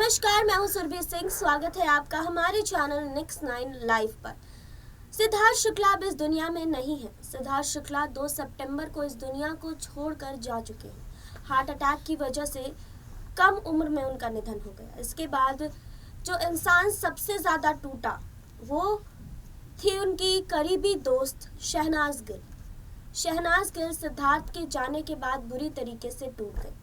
नमस्कार, मैं हूं सुरभि सिंह। स्वागत है आपका हमारे चैनल नेक्स्ट 9 लाइव पर। सिद्धार्थ शुक्ला अब इस दुनिया में नहीं है। सिद्धार्थ शुक्ला 2 सितंबर को इस दुनिया को छोड़कर जा चुके हैं। हार्ट अटैक की वजह से कम उम्र में उनका निधन हो गया। इसके बाद जो इंसान सबसे ज़्यादा टूटा वो थी उनकी करीबी दोस्त शहनाज गिल। शहनाज गिल सिद्धार्थ के जाने के बाद बुरी तरीके से टूट गई।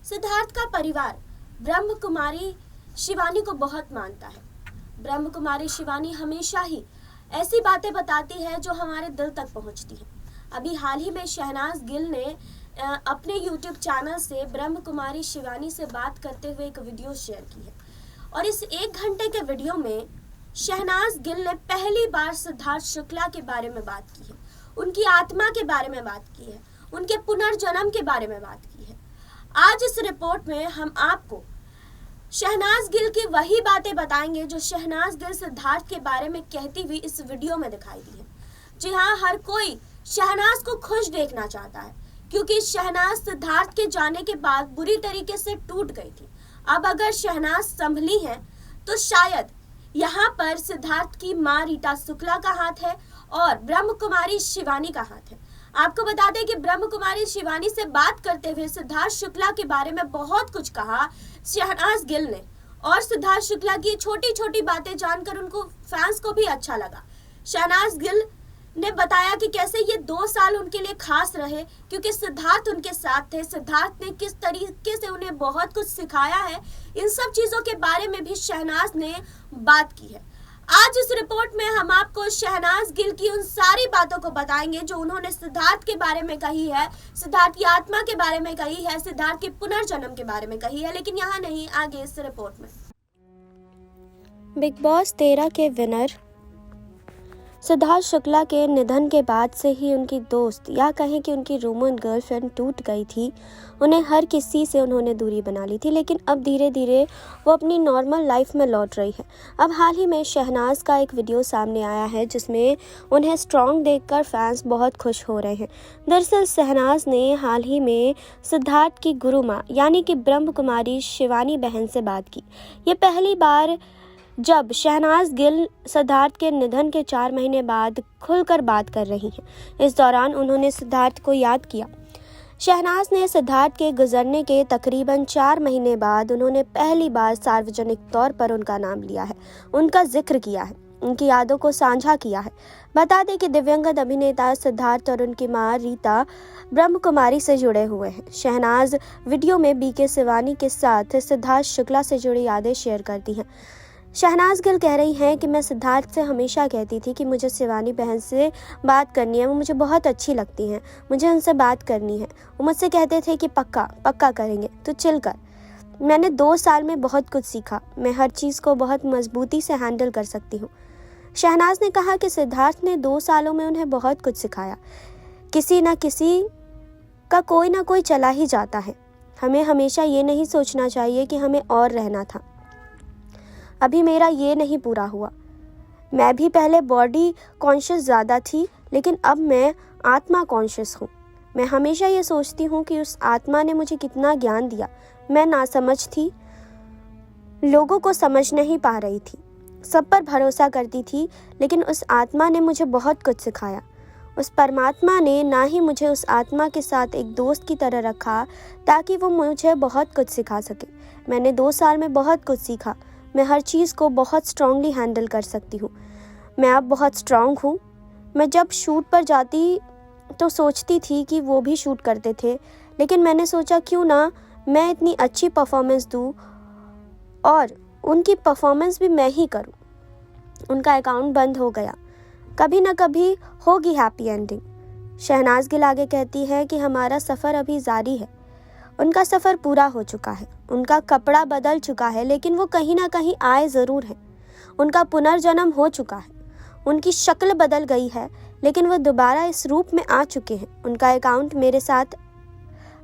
सिद्धार्थ का परिवार ब्रह्म कुमारी शिवानी को बहुत मानता है। ब्रह्म कुमारी शिवानी हमेशा ही ऐसी बातें बताती है जो हमारे दिल तक पहुंचती हैं। अभी हाल ही में शहनाज गिल ने अपने YouTube चैनल से ब्रह्म कुमारी शिवानी से बात करते हुए एक वीडियो शेयर की है और इस 1 घंटे के वीडियो में शहनाज गिल ने पहली बार सिद्धार्थ शुक्ला के बारे में बात की है, उनकी आत्मा के बारे में बात की है, उनके पुनर्जन्म के बारे में बात की है। आज इस रिपोर्ट में हम आपको शहनाज गिल की वही बातें बताएंगे जो शहनाज गिल सिद्धार्थ के बारे में कहती हुई इस वीडियो में दिखाई दी है। जी हाँ, हर कोई शहनाज को खुश देखना चाहता है क्योंकि शहनाज सिद्धार्थ के जाने के बाद बुरी तरीके से टूट गई थी। अब अगर शहनाज संभली है तो शायद यहाँ पर सिद्धार्थ की माँ रीता शुक्ला का हाथ है और ब्रह्म कुमारी शिवानी का हाथ है। आपको बता दें कि ब्रह्म कुमारी शिवानी से बात करते हुए सिद्धार्थ शुक्ला के बारे में बहुत कुछ कहा शहनाज गिल ने और सिद्धार्थ शुक्ला की छोटी छोटी बातें जानकर उनको फैंस को भी अच्छा लगा। शहनाज गिल ने बताया कि कैसे ये 2 साल उनके लिए खास रहे क्योंकि सिद्धार्थ उनके साथ थे। सिद्धार्थ ने किस तरीके से उन्हें बहुत कुछ सिखाया है, इन सब चीज़ों के बारे में भी शहनाज ने बात की है। आज इस रिपोर्ट में हम आपको शहनाज गिल की उन सारी बातों को बताएंगे जो उन्होंने सिद्धार्थ के बारे में कही है, सिद्धार्थ की आत्मा के बारे में कही है, सिद्धार्थ के पुनर्जन्म के बारे में कही है। लेकिन यहाँ नहीं, आगे इस रिपोर्ट में। बिग बॉस 13 के विनर सिद्धार्थ शुक्ला के निधन के बाद से ही उनकी दोस्त या कहें कि उनकी रूमन गर्लफ्रेंड टूट गई थी। उन्हें हर किसी से उन्होंने दूरी बना ली थी, लेकिन अब धीरे धीरे वो अपनी नॉर्मल लाइफ में लौट रही है। अब हाल ही में शहनाज का एक वीडियो सामने आया है जिसमें उन्हें स्ट्रॉन्ग देखकर फैंस बहुत खुश हो रहे हैं। दरअसल शहनाज ने हाल ही में सिद्धार्थ की गुरु माँ यानी कि ब्रह्म कुमारी शिवानी बहन से बात की। ये पहली बार जब शहनाज गिल सिद्धार्थ के निधन के 4 महीने बाद खुलकर बात कर रही हैं। इस दौरान उन्होंने सिद्धार्थ को याद किया। शहनाज ने सिद्धार्थ के गुजरने के तकरीबन 4 महीने बाद उन्होंने पहली बार सार्वजनिक तौर पर उनका नाम लिया है, उनका जिक्र किया है, उनकी यादों को साझा किया है। बता दें कि दिव्यांगत अभिनेता सिद्धार्थ और उनकी मां रीता ब्रह्म कुमारी से जुड़े हुए हैं। शहनाज वीडियो में बीके शिवानी के साथ सिद्धार्थ शुक्ला से जुड़ी यादें शेयर करती हैं। शहनाज गिल कह रही हैं कि मैं सिद्धार्थ से हमेशा कहती थी कि मुझे शिवानी बहन से बात करनी है, वो मुझे बहुत अच्छी लगती हैं, मुझे उनसे बात करनी है। वो मुझसे कहते थे कि पक्का करेंगे, तो चिल कर। मैंने 2 साल में बहुत कुछ सीखा, मैं हर चीज़ को बहुत मजबूती से हैंडल कर सकती हूँ। शहनाज ने कहा कि सिद्धार्थ ने 2 सालों में उन्हें बहुत कुछ सिखाया। किसी न किसी का कोई ना कोई चला ही जाता है। हमें हमेशा ये नहीं सोचना चाहिए कि हमें और रहना था। अभी मेरा ये नहीं पूरा हुआ। मैं भी पहले बॉडी कॉन्शियस ज़्यादा थी, लेकिन अब मैं आत्मा कॉन्शियस हूँ। मैं हमेशा ये सोचती हूँ कि उस आत्मा ने मुझे कितना ज्ञान दिया। मैं नासमझ थी, लोगों को समझ नहीं पा रही थी, सब पर भरोसा करती थी, लेकिन उस आत्मा ने मुझे बहुत कुछ सिखाया। उस परमात्मा ने ना ही मुझे उस आत्मा के साथ एक दोस्त की तरह रखा ताकि वो मुझे बहुत कुछ सिखा सके। मैंने 2 साल में बहुत कुछ सीखा। मैं हर चीज़ को बहुत स्ट्रांगली हैंडल कर सकती हूँ। मैं अब बहुत स्ट्रांग हूँ। मैं जब शूट पर जाती तो सोचती थी कि वो भी शूट करते थे, लेकिन मैंने सोचा क्यों ना मैं इतनी अच्छी परफॉर्मेंस दूँ और उनकी परफॉर्मेंस भी मैं ही करूँ। उनका अकाउंट बंद हो गया, कभी ना कभी होगी हैप्पी एंडिंग। शहनाज गिल आगे कहती है कि हमारा सफ़र अभी जारी है। उनका सफ़र पूरा हो चुका है, उनका कपड़ा बदल चुका है, लेकिन वो कहीं ना कहीं आए ज़रूर हैं। उनका पुनर्जन्म हो चुका है, उनकी शक्ल बदल गई है, लेकिन वो दोबारा इस रूप में आ चुके हैं। उनका अकाउंट मेरे साथ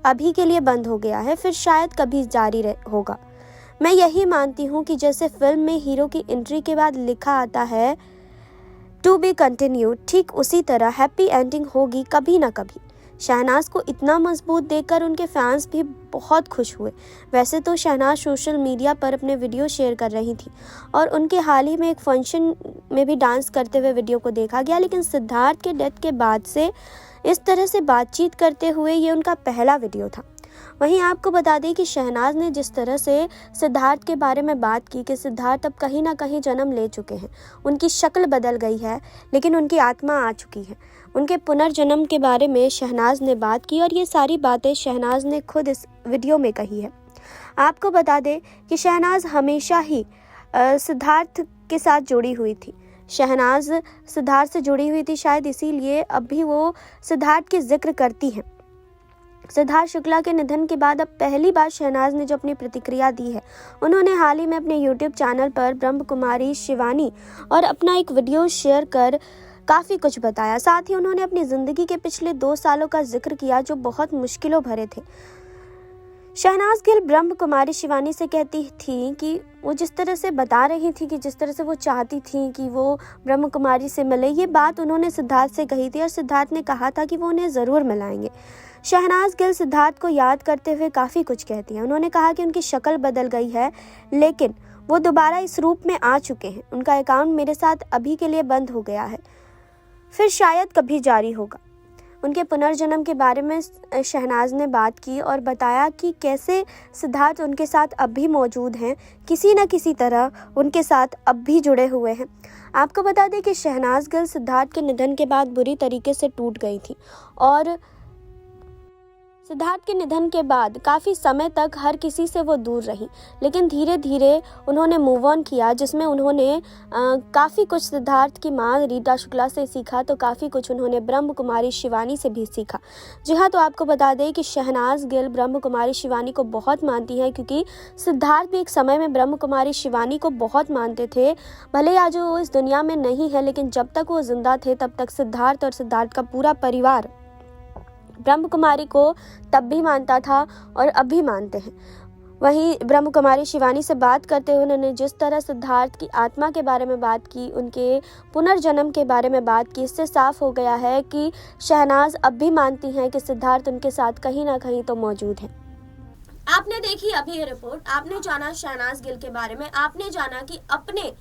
अभी के लिए बंद हो गया है, फिर शायद कभी जारी होगा। मैं यही मानती हूँ कि जैसे फिल्म में हीरो की एंट्री के बाद लिखा आता है टू बी कंटिन्यूड, ठीक उसी तरह हैप्पी एंडिंग होगी कभी ना कभी। शहनाज को इतना मजबूत देखकर उनके फैंस भी बहुत खुश हुए। वैसे तो शहनाज सोशल मीडिया पर अपने वीडियो शेयर कर रही थी और उनके हाल ही में एक फंक्शन में भी डांस करते हुए वीडियो को देखा गया, लेकिन सिद्धार्थ के डेथ के बाद से इस तरह से बातचीत करते हुए ये उनका पहला वीडियो था। वहीं आपको बता दें कि शहनाज ने जिस तरह से सिद्धार्थ के बारे में बात की कि सिद्धार्थ अब कहीं ना कहीं जन्म ले चुके हैं, उनकी शक्ल बदल गई है लेकिन उनकी आत्मा आ चुकी है, उनके पुनर्जन्म के बारे में शहनाज ने बात की और ये सारी बातें शहनाज ने खुद इस वीडियो में कही है। आपको बता दें कि शहनाज हमेशा ही सिद्धार्थ के साथ जुड़ी हुई थी। शहनाज सिद्धार्थ से जुड़ी हुई थी, शायद इसीलिए अब भी वो सिद्धार्थ की जिक्र करती हैं। सिद्धार्थ शुक्ला के निधन के बाद अब पहली बार शहनाज ने जो अपनी प्रतिक्रिया दी है, उन्होंने हाल ही में अपने YouTube चैनल पर ब्रह्म कुमारी शिवानी और अपना एक वीडियो शेयर कर काफ़ी कुछ बताया। साथ ही उन्होंने अपनी ज़िंदगी के पिछले 2 सालों का जिक्र किया जो बहुत मुश्किलों भरे थे। शहनाज गिल ब्रह्म कुमारी शिवानी से कहती थी कि वो जिस तरह से बता रही थी कि जिस तरह से वो चाहती थी कि वो ब्रह्म कुमारी से मिले, ये बात उन्होंने सिद्धार्थ से कही थी और सिद्धार्थ ने कहा था कि वो उन्हें ज़रूर मिलाएंगे। शहनाज गिल सिद्धार्थ को याद करते हुए काफ़ी कुछ कहती हैं। उन्होंने कहा कि उनकी शक्ल बदल गई है लेकिन वो दोबारा इस रूप में आ चुके हैं। उनका अकाउंट मेरे साथ अभी के लिए बंद हो गया है, फिर शायद कभी जारी होगा। उनके पुनर्जन्म के बारे में शहनाज ने बात की और बताया कि कैसे सिद्धार्थ उनके साथ अब भी मौजूद हैं, किसी न किसी तरह उनके साथ अब भी जुड़े हुए हैं। आपको बता दें कि शहनाज गिल सिद्धार्थ के निधन के बाद बुरी तरीके से टूट गई थी और सिद्धार्थ के निधन के बाद काफ़ी समय तक हर किसी से वो दूर रही, लेकिन धीरे धीरे उन्होंने मूव ऑन किया, जिसमें उन्होंने काफ़ी कुछ सिद्धार्थ की माँ रीता शुक्ला से सीखा, तो काफ़ी कुछ उन्होंने ब्रह्म कुमारी शिवानी से भी सीखा। जी हाँ, तो आपको बता दें कि शहनाज गिल ब्रह्म कुमारी शिवानी को बहुत मानती हैं, क्योंकि सिद्धार्थ भी एक समय में ब्रह्म कुमारी शिवानी को बहुत मानते थे। भले आज वो इस दुनिया में नहीं है, लेकिन जब तक वो जिंदा थे तब तक सिद्धार्थ और सिद्धार्थ का पूरा परिवार ब्रह्म कुमारी को तब भी मानता था और अब भी मानते हैं। वहीं ब्रह्म कुमारी शिवानी से बात करते हुए उन्होंने जिस तरह सिद्धार्थ की आत्मा के बारे में बात की, उनके पुनर्जन्म के बारे में बात की, इससे साफ हो गया है कि शहनाज अब भी मानती हैं कि सिद्धार्थ उनके साथ कहीं ना कहीं तो मौजूद है। आपने देखी अभी ये रिपोर्ट, आपने जाना शहनाज गिल के बारे में, आपने जाना कि अपने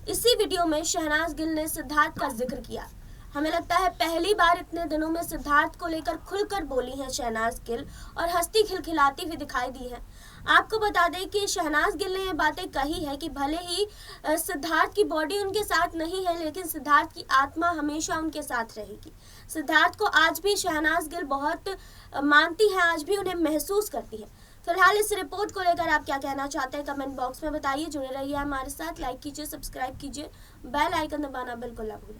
इसी वीडियो में शहनाज गिल ने सिद्धार्थ का जिक्र किया। हमें लगता है पहली बार इतने दिनों में सिद्धार्थ को लेकर खुलकर बोली है शहनाज गिल और हंसती खिलखिलाती हुई दिखाई दी है। आपको बता दें कि शहनाज गिल ने ये बातें कही है कि भले ही सिद्धार्थ की बॉडी उनके साथ नहीं है, लेकिन सिद्धार्थ की आत्मा हमेशा उनके साथ रहेगी। सिद्धार्थ को आज भी शहनाज गिल बहुत मानती है, आज भी उन्हें महसूस करती है। फिलहाल इस रिपोर्ट को लेकर आप क्या कहना चाहते हैं कमेंट बॉक्स में बताइए। जुड़े रहिए हमारे साथ, लाइक कीजिए, सब्सक्राइब कीजिए, बेल आइकन दबाना बिल्कुल ना भूलें।